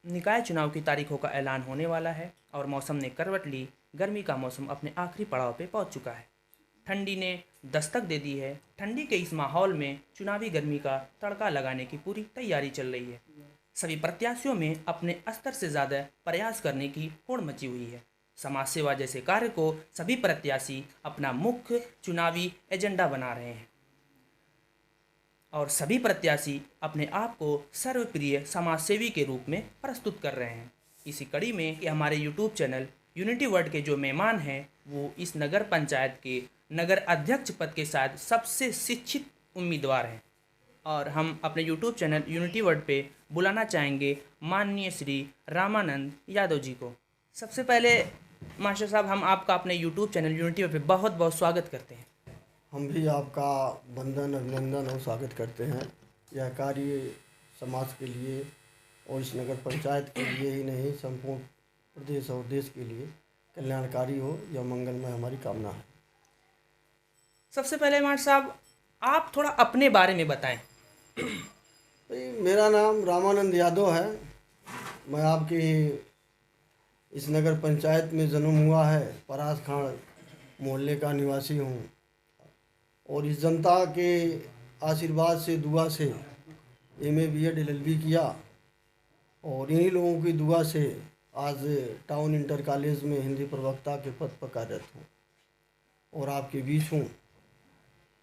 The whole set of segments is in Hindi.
निकाय चुनाव की तारीखों का ऐलान होने वाला है और मौसम ने करवट ली। गर्मी का मौसम अपने आखिरी पड़ाव पे पहुंच चुका है। ठंडी ने दस्तक दे दी है। ठंडी के इस माहौल में चुनावी गर्मी का तड़का लगाने की पूरी तैयारी चल रही है। सभी प्रत्याशियों में अपने स्तर से ज़्यादा प्रयास करने की होड़ मची हुई है। समाज सेवा जैसे कार्य को सभी प्रत्याशी अपना मुख्य चुनावी एजेंडा बना रहे हैं और सभी प्रत्याशी अपने आप को सर्वप्रिय समाजसेवी के रूप में प्रस्तुत कर रहे हैं। इसी कड़ी में कि हमारे यूट्यूब चैनल यूनिटी वर्ल्ड के जो मेहमान हैं वो इस नगर पंचायत के नगर अध्यक्ष पद के साथ सबसे शिक्षित उम्मीदवार हैं और हम अपने यूट्यूब चैनल यूनिटी वर्ल्ड पे बुलाना चाहेंगे माननीय श्री रामानंद यादव जी को। सबसे पहले मास्टर साहब, हम आपका अपने यूट्यूब चैनल यूनिटी वर्ल्ड पे बहुत बहुत स्वागत करते हैं। हम भी आपका वंदन अभिनंदन और स्वागत करते हैं। यह कार्य समाज के लिए और इस नगर पंचायत के लिए ही नहीं, संपूर्ण प्रदेश और देश के लिए कल्याणकारी हो, यह मंगलमय हमारी कामना है। सबसे पहले मास्टर साहब, आप थोड़ा अपने बारे में बताएं। भाई, मेरा नाम रामानंद यादव है। मैं आपके इस नगर पंचायत में जन्म हुआ है। परासखाड़ मोहल्ले का निवासी हूँ और इस जनता के आशीर्वाद से, दुआ से MA BEd LLB किया और इन्हीं लोगों की दुआ से आज टाउन इंटर कॉलेज में हिंदी प्रवक्ता के पद पर कार्यरत हूँ और आपके बीच हूँ।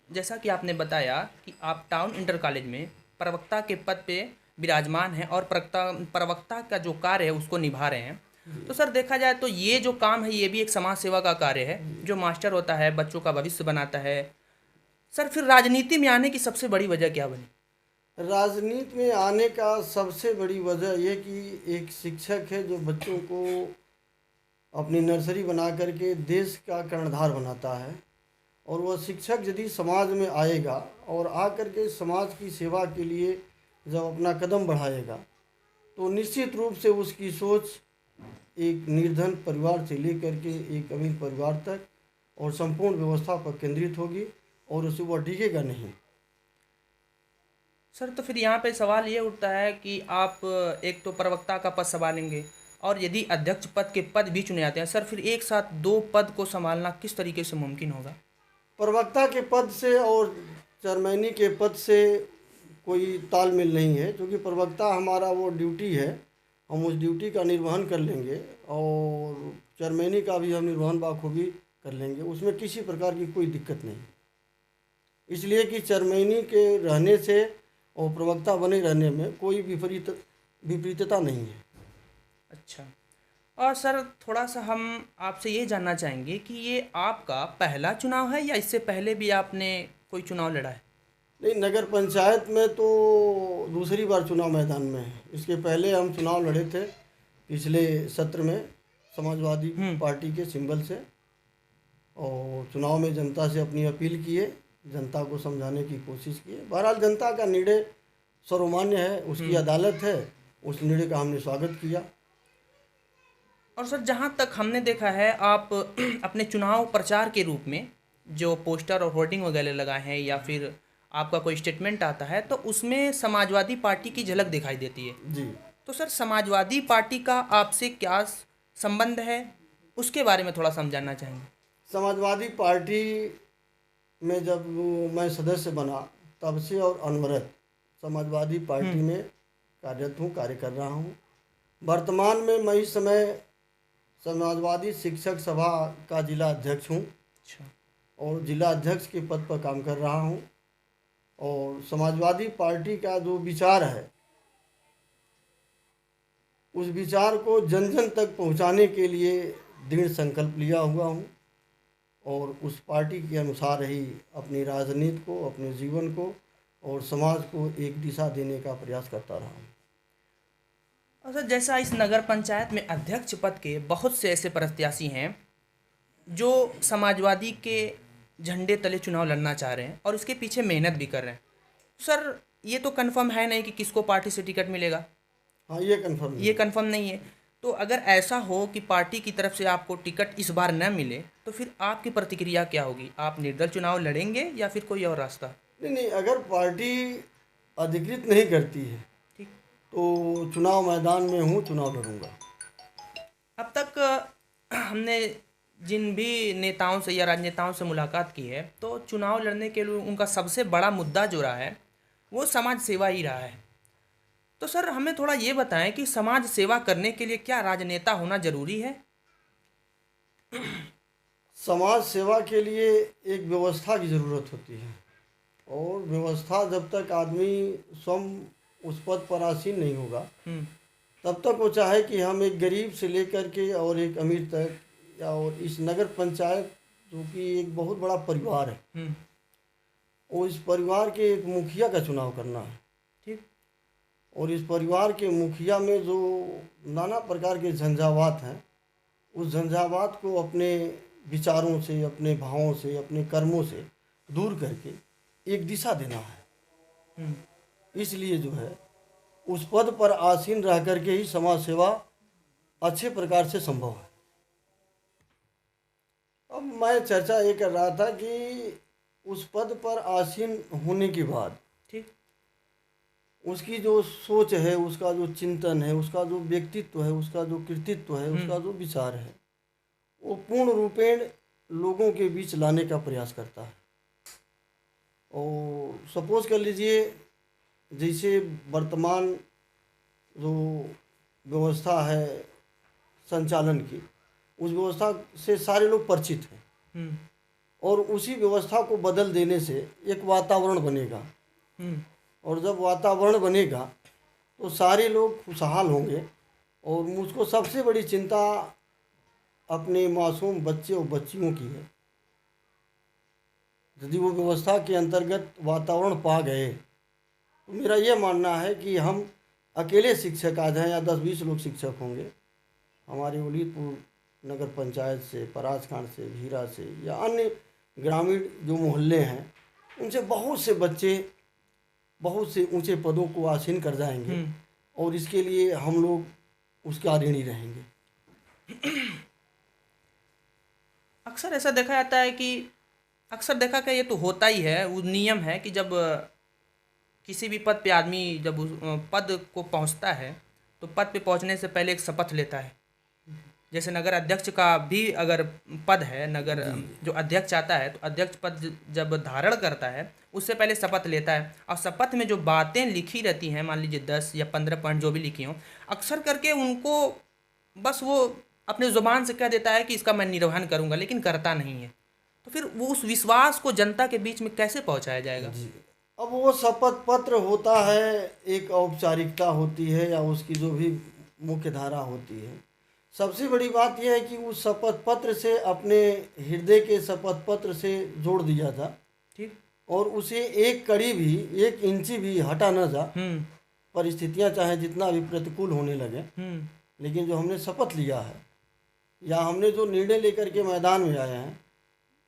जैसा कि आपने बताया कि आप टाउन इंटर कॉलेज में प्रवक्ता के पद पे विराजमान हैं और प्रवक्ता का जो कार्य है उसको निभा रहे हैं। तो सर, देखा जाए तो ये जो काम है ये भी एक समाज सेवा का कार्य है। जो मास्टर होता है बच्चों का भविष्य बनाता है। सर, फिर राजनीति में आने की सबसे बड़ी वजह क्या बनी? राजनीति में आने का सबसे बड़ी वजह यह कि एक शिक्षक है जो बच्चों को अपनी नर्सरी बना करके देश का कर्णधार बनाता है और वह शिक्षक यदि समाज में आएगा और आकर के समाज की सेवा के लिए जब अपना कदम बढ़ाएगा तो निश्चित रूप से उसकी सोच एक निर्धन परिवार से लेकर के एक अमीर परिवार तक और संपूर्ण व्यवस्था पर केंद्रित होगी और उसे वह डिगेगा नहीं। सर, तो फिर यहाँ पे सवाल ये उठता है कि आप एक तो प्रवक्ता का पद संभालेंगे और यदि अध्यक्ष पद के पद भी चुने जाते हैं, सर फिर एक साथ दो पद को संभालना किस तरीके से मुमकिन होगा? प्रवक्ता के पद से और चेयरमैनी के पद से कोई तालमेल नहीं है, क्योंकि प्रवक्ता हमारा वो ड्यूटी है, हम उस ड्यूटी का निर्वहन कर लेंगे और चेयरमैनी का भी हम निर्वहन बाखूबी कर लेंगे, उसमें किसी प्रकार की कोई दिक्कत नहीं। इसलिए कि चेयरमैनी के रहने से और प्रवक्ता बने रहने में कोई विपरीतता नहीं है। अच्छा, और सर थोड़ा सा हम आपसे ये जानना चाहेंगे कि ये आपका पहला चुनाव है या इससे पहले भी आपने कोई चुनाव लड़ा है? नहीं, नगर पंचायत में तो दूसरी बार चुनाव मैदान में है। इसके पहले हम चुनाव लड़े थे पिछले सत्र में समाजवादी पार्टी के सिंबल से और चुनाव में जनता से अपनी अपील किए, जनता को समझाने की कोशिश की। बहरहाल जनता का निर्णय सर्वमान्य है, उसकी अदालत है, उस निर्णय का हमने स्वागत किया। और सर, जहाँ तक हमने देखा है आप अपने चुनाव प्रचार के रूप में जो पोस्टर और होर्डिंग वगैरह लगाए हैं या फिर आपका कोई स्टेटमेंट आता है तो उसमें समाजवादी पार्टी की झलक दिखाई देती है जी। तो सर, समाजवादी पार्टी का आपसे क्या संबंध है, उसके बारे में थोड़ा समझाना चाहेंगे? समाजवादी पार्टी में जब मैं सदस्य बना तब से और अनवरत समाजवादी पार्टी में कार्यरत हूँ, कार्य कर रहा हूँ। वर्तमान में मैं इस समय समाजवादी शिक्षक सभा का जिला अध्यक्ष हूँ। अच्छा। और जिला अध्यक्ष के पद पर काम कर रहा हूँ और समाजवादी पार्टी का जो विचार है उस विचार को जन जन तक पहुँचाने के लिए दृढ़ संकल्प लिया हुआ हूँ और उस पार्टी के अनुसार ही अपनी राजनीति को, अपने जीवन को और समाज को एक दिशा देने का प्रयास करता रहा हूँ। और सर, जैसा इस नगर पंचायत में अध्यक्ष पद के बहुत से ऐसे प्रत्याशी हैं जो समाजवादी के झंडे तले चुनाव लड़ना चाह रहे हैं और इसके पीछे मेहनत भी कर रहे हैं। सर, ये तो कंफर्म है नहीं कि किसको पार्टी से टिकट मिलेगा। हाँ, ये कंफर्म नहीं है। तो अगर ऐसा हो कि पार्टी की तरफ से आपको टिकट इस बार न मिले तो फिर आपकी प्रतिक्रिया क्या होगी? आप निर्दल चुनाव लड़ेंगे या फिर कोई और रास्ता? नहीं, अगर पार्टी अधिकृत नहीं करती है ठीक, तो चुनाव मैदान में हूँ, चुनाव लड़ूंगा। अब तक हमने जिन भी नेताओं से या राजनेताओं से मुलाकात की है, तो चुनाव लड़ने के लिए उनका सबसे बड़ा मुद्दा जो रहा है वो समाज सेवा ही रहा है। तो सर हमें थोड़ा ये बताएं कि समाज सेवा करने के लिए क्या राजनेता होना जरूरी है? समाज सेवा के लिए एक व्यवस्था की ज़रूरत होती है, और व्यवस्था जब तक आदमी स्वयं उस पद पर आसीन नहीं होगा, हम्म। तब तक वो चाहे कि हम एक गरीब से लेकर के और एक अमीर तक, या और इस नगर पंचायत जो कि एक बहुत बड़ा परिवार है, हम्म। और इस परिवार के एक मुखिया का चुनाव करना है। ठीक। और इस परिवार के मुखिया में जो नाना प्रकार के झंझावात हैं, उस झंझावात को अपने विचारों से, अपने भावों से, अपने कर्मों से दूर करके एक दिशा देना है। हम्म। इसलिए जो है उस पद पर आसीन रह करके ही समाज सेवा अच्छे प्रकार से संभव है। अब मैं चर्चा ये कर रहा था कि उस पद पर आसीन होने के बाद ठीक। उसकी जो सोच है, उसका जो चिंतन है, उसका जो व्यक्तित्व है, उसका जो कृतित्व है, उसका जो विचार है, वो पूर्ण रूपेण लोगों के बीच लाने का प्रयास करता है। और सपोज कर लीजिए, जैसे वर्तमान जो व्यवस्था है संचालन की, उस व्यवस्था से सारे लोग परिचित हैं, हम्म। और उसी व्यवस्था को बदल देने से एक वातावरण बनेगा। हम्म। और जब वातावरण बनेगा तो सारे लोग खुशहाल होंगे। और मुझको सबसे बड़ी चिंता अपने मासूम बच्चे और बच्चियों की है। यदि वो व्यवस्था के अंतर्गत वातावरण पा गए, तो मेरा ये मानना है कि हम अकेले शिक्षक आ जाएं या 10-20 लोग शिक्षक होंगे, हमारे वलीदपुर नगर पंचायत से, परासखान से, भीरा से, या अन्य ग्रामीण जो मोहल्ले हैं, उनसे बहुत से बच्चे बहुत से ऊंचे पदों को आसीन कर जाएंगे, और इसके लिए हम लोग उसके ऋणी रहेंगे। अक्सर ऐसा देखा जाता है कि अक्सर देखा कि ये तो होता ही है, वो नियम है कि जब किसी भी पद पे आदमी जब उस पद को पहुंचता है तो पद पे पहुंचने से पहले एक शपथ लेता है। जैसे नगर अध्यक्ष का भी अगर पद है, नगर जो अध्यक्ष आता है तो अध्यक्ष पद जब धारण करता है उससे पहले शपथ लेता है, और शपथ में जो बातें लिखी रहती हैं, मान लीजिए 10 या 15 पॉइंट जो भी लिखी हों, अक्सर करके उनको बस वो अपने ज़ुबान से कह देता है कि इसका मैं निर्वहन करूंगा, लेकिन करता नहीं है। तो फिर वो उस विश्वास को जनता के बीच में कैसे पहुंचाया जाएगा? जी, अब वो शपथ पत्र होता है, एक औपचारिकता होती है, या उसकी जो भी मुख्य धारा होती है। सबसे बड़ी बात यह है कि उस शपथ पत्र से, अपने हृदय के शपथ पत्र से जोड़ दिया था, ठीक। और उसे एक कड़ी भी, एक इंची भी हटा न जा। परिस्थितियां चाहे जितना भी प्रतिकूल होने लगे, लेकिन जो हमने शपथ लिया है, या हमने जो निर्णय लेकर के मैदान में आए हैं,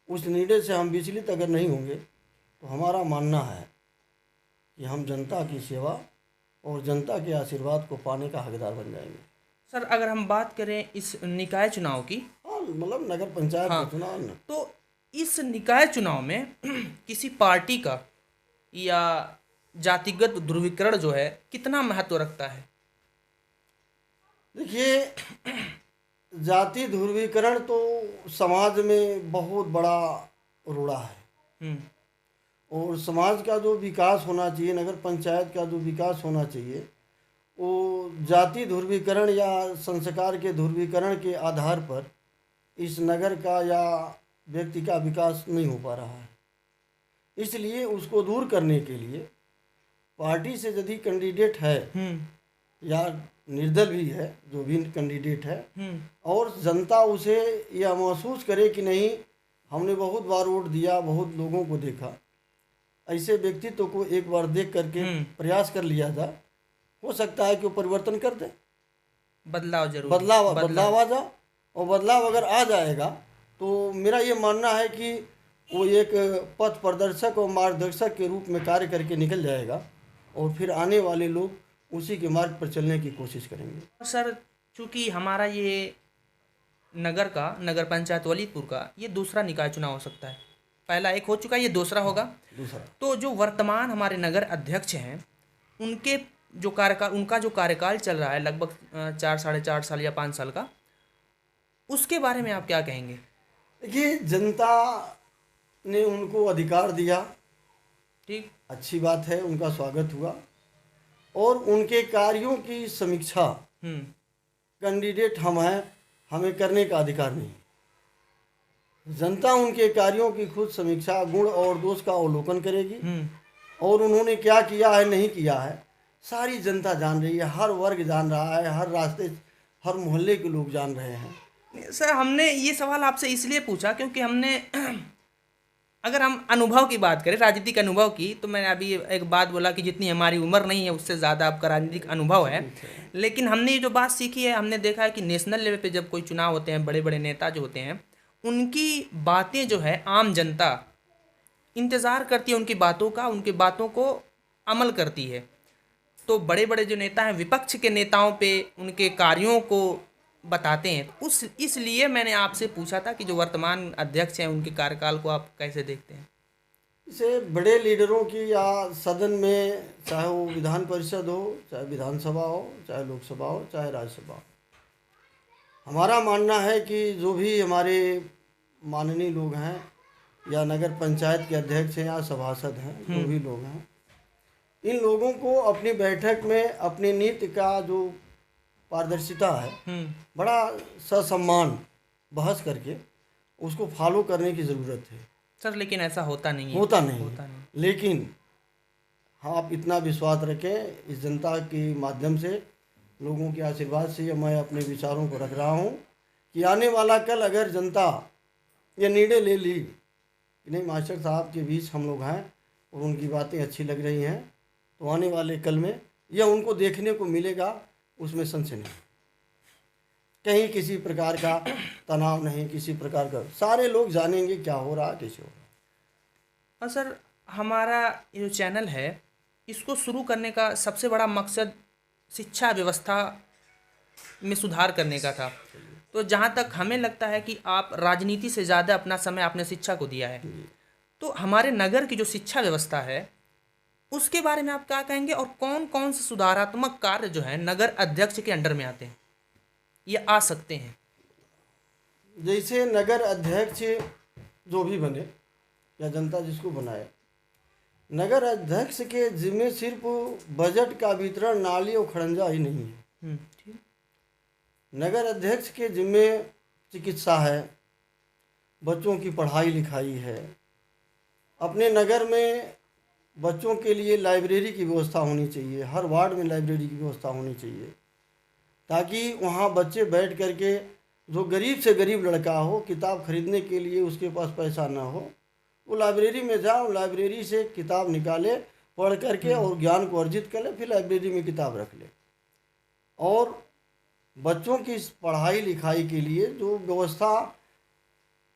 उस निर्णय से हम विचलित अगर नहीं होंगे, तो हमारा मानना है कि हम जनता की सेवा और जनता के आशीर्वाद को पाने का हकदार बन जाएंगे। सर अगर हम बात करें इस निकाय चुनाव की, हाँ, मतलब नगर पंचायत हाँ, का चुनाव ना, तो इस निकाय चुनाव में किसी पार्टी का या जातिगत ध्रुवीकरण जो है कितना महत्व रखता है? देखिए, जाति ध्रुवीकरण तो समाज में बहुत बड़ा रोड़ा है। और समाज का जो विकास होना चाहिए, नगर पंचायत का जो विकास होना चाहिए, वो जाति ध्रुवीकरण या संस्कार के ध्रुवीकरण के आधार पर इस नगर का या व्यक्ति का विकास नहीं हो पा रहा है। इसलिए उसको दूर करने के लिए पार्टी से यदि कैंडिडेट है, या निर्दल भी है, जो भी कैंडिडेट है, और जनता उसे यह महसूस करे कि नहीं, हमने बहुत बार वोट दिया, बहुत लोगों को देखा, ऐसे व्यक्तित्व को एक बार देख करके प्रयास कर लिया था, हो सकता है कि वो परिवर्तन कर दे। बदलाव जरूर, बदलाव आ जा, और बदलाव अगर आ जाएगा तो मेरा ये मानना है कि वो एक पथ प्रदर्शक और मार्गदर्शक के रूप में कार्य करके निकल जाएगा, और फिर आने वाले लोग उसी के मार्ग पर चलने की कोशिश करेंगे। सर चूँकि हमारा ये नगर पंचायत वलीदपुर का ये दूसरा निकाय चुनाव हो सकता है, पहला एक हो चुका है, ये दूसरा होगा। दूसरा तो जो वर्तमान हमारे नगर अध्यक्ष हैं, उनके जो कार्यकाल उनका जो कार्यकाल चल रहा है लगभग 4 साढ़े 4 साल या 5 साल का, उसके बारे में आप क्या कहेंगे? देखिए, जनता ने उनको अधिकार दिया, ठीक। अच्छी बात है, उनका स्वागत हुआ। और उनके कार्यों की समीक्षा हम्म। कैंडिडेट हम हैं, हमें करने का अधिकार नहीं। जनता उनके कार्यों की खुद समीक्षा, गुण और दोष का अवलोकन करेगी। और उन्होंने क्या किया है, नहीं किया है, सारी जनता जान रही है, हर वर्ग जान रहा है, हर रास्ते, हर मोहल्ले के लोग जान रहे हैं। सर, हमने ये सवाल आपसे इसलिए पूछा क्योंकि हमने अगर हम अनुभव की बात करें, राजनीतिक अनुभव की, तो मैंने अभी एक बात बोला कि जितनी हमारी उम्र नहीं है उससे ज़्यादा आपका राजनीतिक अनुभव है। लेकिन हमने ये जो बात सीखी है, हमने देखा है कि नेशनल लेवल पे जब कोई चुनाव होते हैं, बड़े बड़े नेता जो होते हैं, उनकी बातें जो है आम जनता इंतज़ार करती है, उनकी बातों का, उनकी बातों को अमल करती है। तो बड़े बड़े जो नेता हैं, विपक्ष के नेताओं पे उनके कार्यों को बताते हैं। उस इसलिए मैंने आपसे पूछा था कि जो वर्तमान अध्यक्ष हैं उनके कार्यकाल को आप कैसे देखते हैं? इसे बड़े लीडरों की या सदन में, चाहे वो विधान परिषद हो, चाहे विधानसभा हो, चाहे लोकसभा हो, चाहे राज्यसभा हो, हमारा मानना है कि जो भी हमारे माननीय लोग हैं या नगर पंचायत के अध्यक्ष हैं या सभासद हैं, जो भी लोग हैं, इन लोगों को अपनी बैठक में अपनी नीति का जो पारदर्शिता है, बड़ा ससम्मान बहस करके उसको फॉलो करने की ज़रूरत है। सर, लेकिन ऐसा होता नहीं है। होता नहीं। लेकिन हाँ, आप इतना विश्वास रखें, इस जनता के माध्यम से, लोगों के आशीर्वाद से मैं अपने विचारों को रख रहा हूँ कि आने वाला कल अगर जनता ये निर्णय ले ली कि नहीं, मास्टर साहब के बीच हम लोग हैं और उनकी बातें अच्छी लग रही हैं, तो आने वाले कल में यह उनको देखने को मिलेगा, उसमें संशय नहीं, कहीं किसी प्रकार का तनाव नहीं, किसी प्रकार का, सारे लोग जानेंगे क्या हो रहा, कैसे हो रहा। और सर, हमारा ये जो चैनल है, इसको शुरू करने का सबसे बड़ा मकसद शिक्षा व्यवस्था में सुधार करने का था। तो जहाँ तक हमें लगता है कि आप राजनीति से ज़्यादा अपना समय आपने शिक्षा को दिया है, तो हमारे नगर की जो शिक्षा व्यवस्था है उसके बारे में आप क्या कहेंगे, और कौन कौन से सुधारात्मक कार्य जो है नगर अध्यक्ष के अंडर में आते हैं, ये आ सकते हैं? जैसे नगर अध्यक्ष जो भी बने या जनता जिसको बनाए, नगर अध्यक्ष के जिम्मे सिर्फ बजट का वितरण, नाली और खड़ंजा ही नहीं है। ठीक। नगर अध्यक्ष के जिम्मे चिकित्सा है, बच्चों की पढ़ाई लिखाई है, अपने नगर में बच्चों के लिए लाइब्रेरी की व्यवस्था होनी चाहिए, हर वार्ड में लाइब्रेरी की व्यवस्था होनी चाहिए, ताकि वहाँ बच्चे बैठ करके, जो गरीब से गरीब लड़का हो, किताब खरीदने के लिए उसके पास पैसा ना हो, वो लाइब्रेरी में जाओ, लाइब्रेरी से किताब निकाले, पढ़ करके और ज्ञान को अर्जित कर ले, फिर लाइब्रेरी में किताब रख ले। और बच्चों की पढ़ाई लिखाई के लिए जो व्यवस्था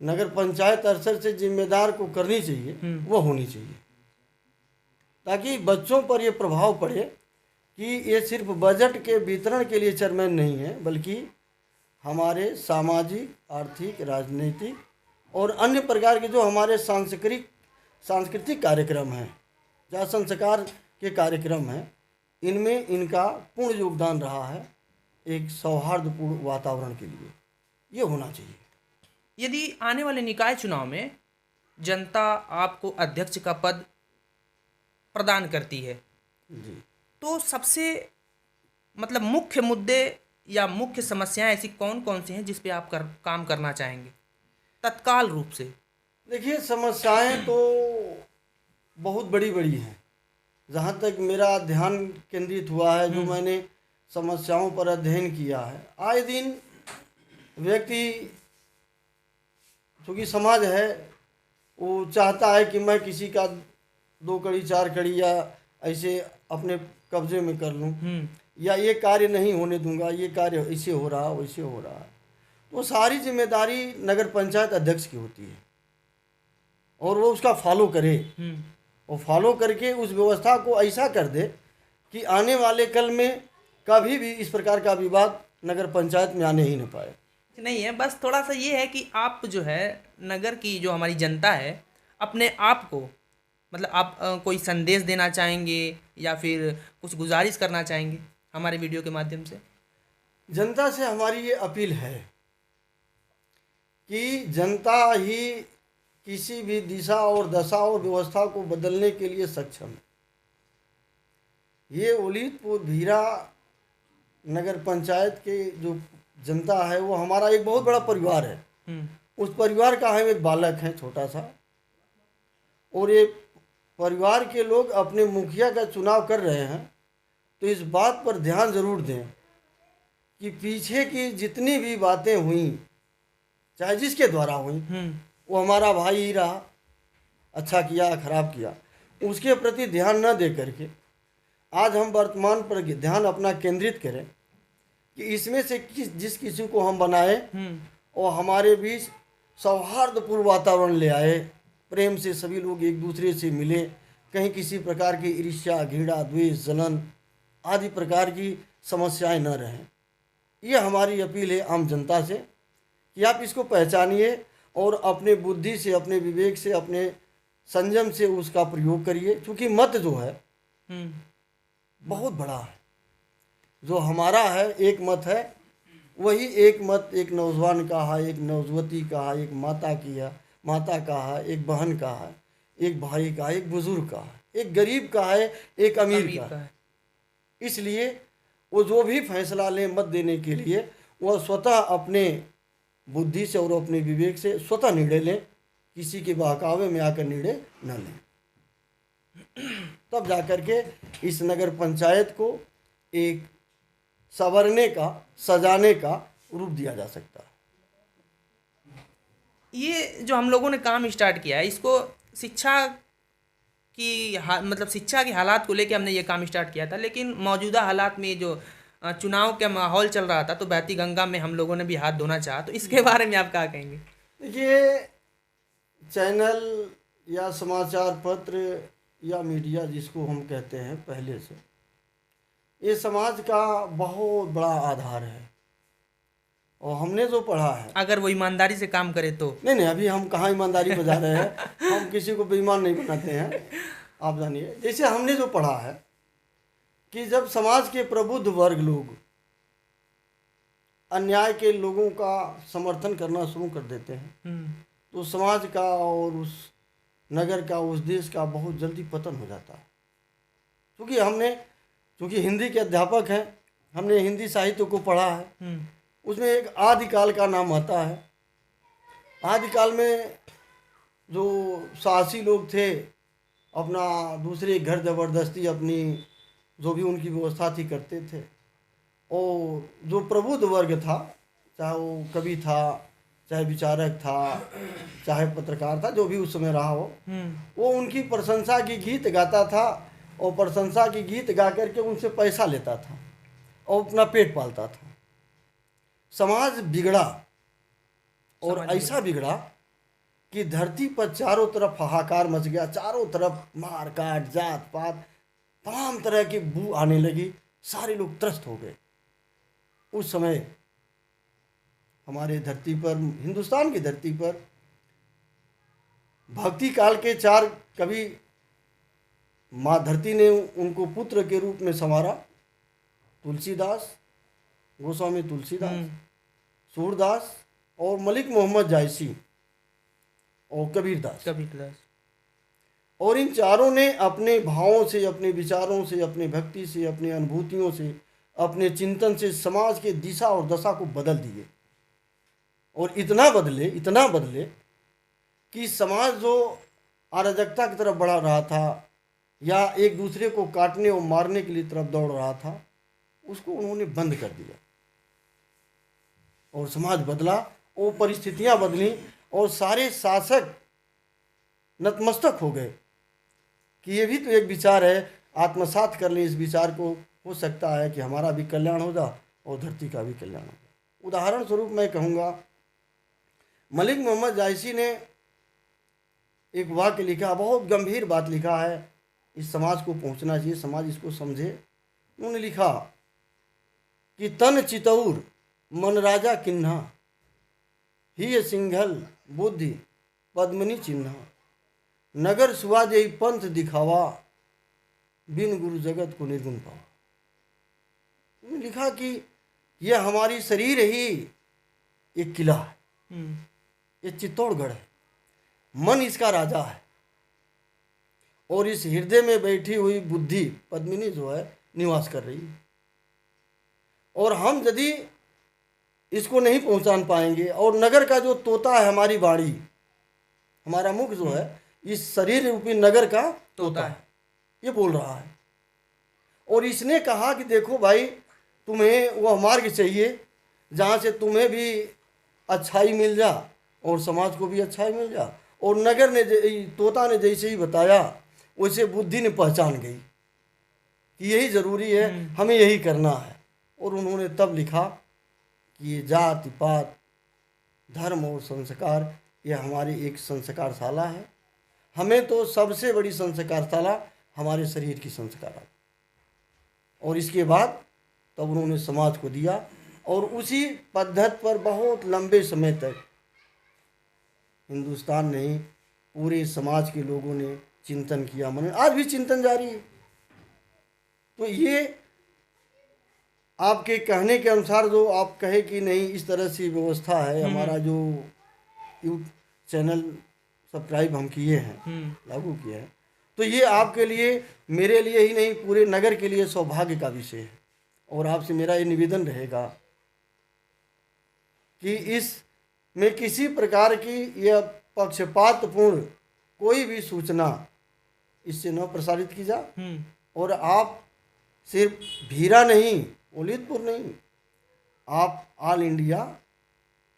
नगर पंचायत स्तर से जिम्मेदार को करनी चाहिए, वो होनी चाहिए, ताकि बच्चों पर ये प्रभाव पड़े कि ये सिर्फ बजट के वितरण के लिए चेयरमैन नहीं है, बल्कि हमारे सामाजिक, आर्थिक, राजनीतिक और अन्य प्रकार के जो हमारे सांस्कृतिक कार्यक्रम हैं या संस्कार के कार्यक्रम हैं, इनमें इनका पूर्ण योगदान रहा है एक सौहार्दपूर्ण वातावरण के लिए। ये होना चाहिए। यदि आने वाले निकाय चुनाव में जनता आपको अध्यक्ष का पद प्रदान करती है जी, तो सबसे मतलब मुख्य मुद्दे या मुख्य समस्याएं ऐसी कौन कौन सी हैं जिस पे आप काम करना चाहेंगे तत्काल रूप से? देखिए, समस्याएं तो बहुत बड़ी बड़ी हैं। जहाँ तक मेरा ध्यान केंद्रित हुआ है, जो मैंने समस्याओं पर अध्ययन किया है, आए दिन व्यक्ति, चूँकि समाज है, वो चाहता है कि मैं किसी का 2 कड़ी 4 कड़ी या ऐसे अपने कब्जे में कर लूँ, या ये कार्य नहीं होने दूंगा, ये कार्य ऐसे हो रहा, वैसे हो रहा। तो सारी जिम्मेदारी नगर पंचायत अध्यक्ष की होती है, और वो उसका फॉलो करे, और फॉलो करके उस व्यवस्था को ऐसा कर दे कि आने वाले कल में कभी भी इस प्रकार का विवाद नगर पंचायत में आने ही न पाए। नहीं है, बस थोड़ा सा ये है कि आप जो है नगर की जो हमारी जनता है, अपने आप को मतलब आप कोई संदेश देना चाहेंगे या फिर कुछ गुजारिश करना चाहेंगे हमारे वीडियो के माध्यम से? जनता से हमारी ये अपील है कि जनता ही किसी भी दिशा और दशा और व्यवस्था को बदलने के लिए सक्षम है। ये उलितपुर भीरा नगर पंचायत के जो जनता है वो हमारा एक बहुत बड़ा परिवार है। उस परिवार का हम एक बालक हैं छोटा सा, और ये परिवार के लोग अपने मुखिया का चुनाव कर रहे हैं, तो इस बात पर ध्यान जरूर दें कि पीछे की जितनी भी बातें हुई, चाहे जिसके द्वारा हुई, वो हमारा भाई ही रहा, अच्छा किया खराब किया, उसके प्रति ध्यान न दे करके आज हम वर्तमान पर ध्यान अपना केंद्रित करें कि इसमें से जिस किसी को हम बनाए और हमारे बीच सौहार्दपूर्ण वातावरण ले आए, प्रेम से सभी लोग एक दूसरे से मिले, कहीं किसी प्रकार की ईर्ष्या घृणा द्वेष जलन आदि प्रकार की समस्याएं न रहें। ये हमारी अपील है आम जनता से कि आप इसको पहचानिए और अपने बुद्धि से, अपने विवेक से, अपने संयम से उसका प्रयोग करिए। क्योंकि मत जो है बहुत बड़ा है, जो हमारा है एक मत है, वही एक मत एक नौजवान का है, एक नौजवती का है, एक माता की है, माता का है, एक बहन का है, एक भाई का है, एक बुजुर्ग का है, एक गरीब का है, एक अमीर का है। इसलिए वो जो भी फैसला लें मत देने के लिए, वह स्वतः अपने बुद्धि से और अपने विवेक से स्वतः निर्णय लें, किसी के बहकावे में आकर निर्णय न लें। तब जाकर के इस नगर पंचायत को एक संवरने का, सजाने का रूप दिया जा सकता है। ये जो हम लोगों ने काम स्टार्ट किया है, इसको शिक्षा की मतलब शिक्षा के हालात को लेके हमने ये काम स्टार्ट किया था, लेकिन मौजूदा हालात में जो चुनाव का माहौल चल रहा था, तो बहती गंगा में हम लोगों ने भी हाथ धोना चाहा। तो इसके बारे में आप क्या कहेंगे? देखिए, चैनल या समाचार पत्र या मीडिया जिसको हम कहते हैं, पहले से ये समाज का बहुत बड़ा आधार है। और हमने जो पढ़ा है, अगर वो ईमानदारी से काम करे तो। नहीं, अभी हम कहाँ ईमानदारी बजा रहे हैं, हम किसी को बेईमान नहीं बनाते हैं। आप जानिए, जैसे हमने जो पढ़ा है कि जब समाज के प्रबुद्ध वर्ग लोग अन्याय के लोगों का समर्थन करना शुरू कर देते हैं, तो समाज का और उस नगर का, उस देश का बहुत जल्दी पतन हो जाता है। क्योंकि हिंदी के अध्यापक हैं, हमने हिंदी साहित्य को पढ़ा है। उसमें एक आदिकाल का नाम आता है। आदिकाल में जो साहसी लोग थे, अपना दूसरे घर ज़बरदस्ती अपनी जो भी उनकी व्यवस्था थी करते थे। और जो प्रबुद्ध वर्ग था, चाहे वो कवि था, चाहे विचारक था, चाहे पत्रकार था, जो भी उस समय रहा हो, वो उनकी प्रशंसा की गीत गाता था और प्रशंसा की गीत गा करके उनसे पैसा लेता था और अपना पेट पालता था। समाज बिगड़ा और ऐसा बिगड़ा कि धरती पर चारों तरफ हाहाकार मच गया, चारों तरफ मार काट, जात पात, तमाम तरह की बू आने लगी, सारे लोग त्रस्त हो गए। उस समय हमारे धरती पर, हिंदुस्तान की धरती पर, भक्ति काल के 4 कवि माँ धरती ने उनको पुत्र के रूप में संवारा। तुलसीदास, गोस्वामी तुलसीदास, सूरदास और मलिक मोहम्मद जायसी और कबीरदास। और इन चारों ने अपने भावों से, अपने विचारों से, अपने भक्ति से, अपने अनुभूतियों से, अपने चिंतन से समाज के दिशा और दशा को बदल दिए। और इतना बदले कि समाज जो अराजकता की तरफ बढ़ा रहा था या एक दूसरे को काटने और मारने के लिए तरफ दौड़ रहा था, उसको उन्होंने बंद कर दिया और समाज बदला, वो परिस्थितियां बदली और सारे शासक नतमस्तक हो गए कि ये भी तो एक विचार है, आत्मसात कर ले इस विचार को, हो सकता है कि हमारा भी कल्याण हो जाए और धरती का भी कल्याण हो जाए। उदाहरण स्वरूप मैं कहूँगा, मलिक मोहम्मद जायसी ने एक वाक्य लिखा, बहुत गंभीर बात लिखा है, इस समाज को पहुँचना चाहिए, समाज इसको समझे। उन्होंने लिखा कि तन चितौर मन राजा किन्हा, ही सिंघल बुद्धि पद्मनी चिन्हा, नगर सुहा जई पंथ दिखावा, बिन गुरु जगत को निर्गुण पावा। उन्होंने लिखा कि यह हमारी शरीर ही एक किला है, ये चित्तौड़गढ़ है, मन इसका राजा है, और इस हृदय में बैठी हुई बुद्धि पद्मिनी जो है निवास कर रही है। और हम यदि इसको नहीं पहचान पाएंगे, और नगर का जो तोता है हमारी वाणी, हमारा मुख जो है इस शरीर रूपी नगर का तोता है, ये बोल रहा है। और इसने कहा कि देखो भाई, तुम्हें वह मार्ग चाहिए जहाँ से तुम्हें भी अच्छाई मिल जा और समाज को भी अच्छाई मिल जा। और नगर ने तोता ने जैसे ही बताया वैसे बुद्धि ने पहचान गई कि यही ज़रूरी है, हमें यही करना है। और उन्होंने तब लिखा कि ये जाति पात धर्म और संस्कार, यह हमारी एक संस्कारशाला है। हमें तो सबसे बड़ी संस्कारशाला हमारे शरीर की संस्कार। और इसके बाद तब उन्होंने समाज को दिया, और उसी पद्धति पर बहुत लंबे समय तक हिंदुस्तान नहीं, पूरे समाज के लोगों ने चिंतन किया। मन आज भी चिंतन जारी है। तो ये आपके कहने के अनुसार जो आप कहे कि नहीं इस तरह से व्यवस्था है, हमारा जो यूट्यूब चैनल सब्सक्राइब हम किए हैं, लागू किए हैं, तो ये आपके लिए, मेरे लिए ही नहीं, पूरे नगर के लिए सौभाग्य का विषय है। और आपसे मेरा ये निवेदन रहेगा कि इसमें किसी प्रकार की यह पक्षपातपूर्ण कोई भी सूचना इससे न प्रसारित की जा। और आप सिर्फ भीरा नहीं, ओलिदपुर नहीं, आप ऑल इंडिया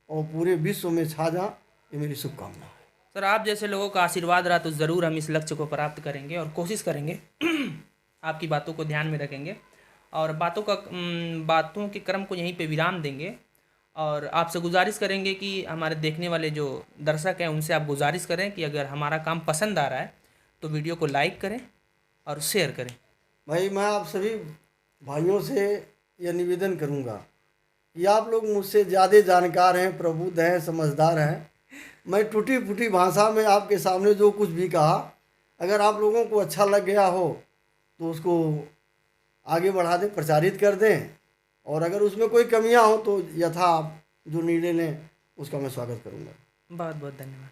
और पूरे विश्व में छा जा, ये मेरी शुभकामना है। सर, आप जैसे लोगों का आशीर्वाद रहा तो ज़रूर हम इस लक्ष्य को प्राप्त करेंगे और कोशिश करेंगे आपकी बातों को ध्यान में रखेंगे और बातों के क्रम को यहीं पे विराम देंगे। और आपसे गुजारिश करेंगे कि हमारे देखने वाले जो दर्शक हैं उनसे आप गुजारिश करें कि अगर हमारा काम पसंद आ रहा है तो वीडियो को लाइक करें और शेयर करें। भाई, मैं आप सभी भाइयों से यह निवेदन करूंगा कि आप लोग मुझसे ज़्यादा जानकार हैं, प्रबुद्ध हैं, समझदार हैं। मैं टूटी फूटी भाषा में आपके सामने जो कुछ भी कहा, अगर आप लोगों को अच्छा लग गया हो तो उसको आगे बढ़ा दें, प्रचारित कर दें। और अगर उसमें कोई कमियां हो तो यथा आप जो निर्णय लें उसका मैं स्वागत करूंगा। बहुत बहुत धन्यवाद।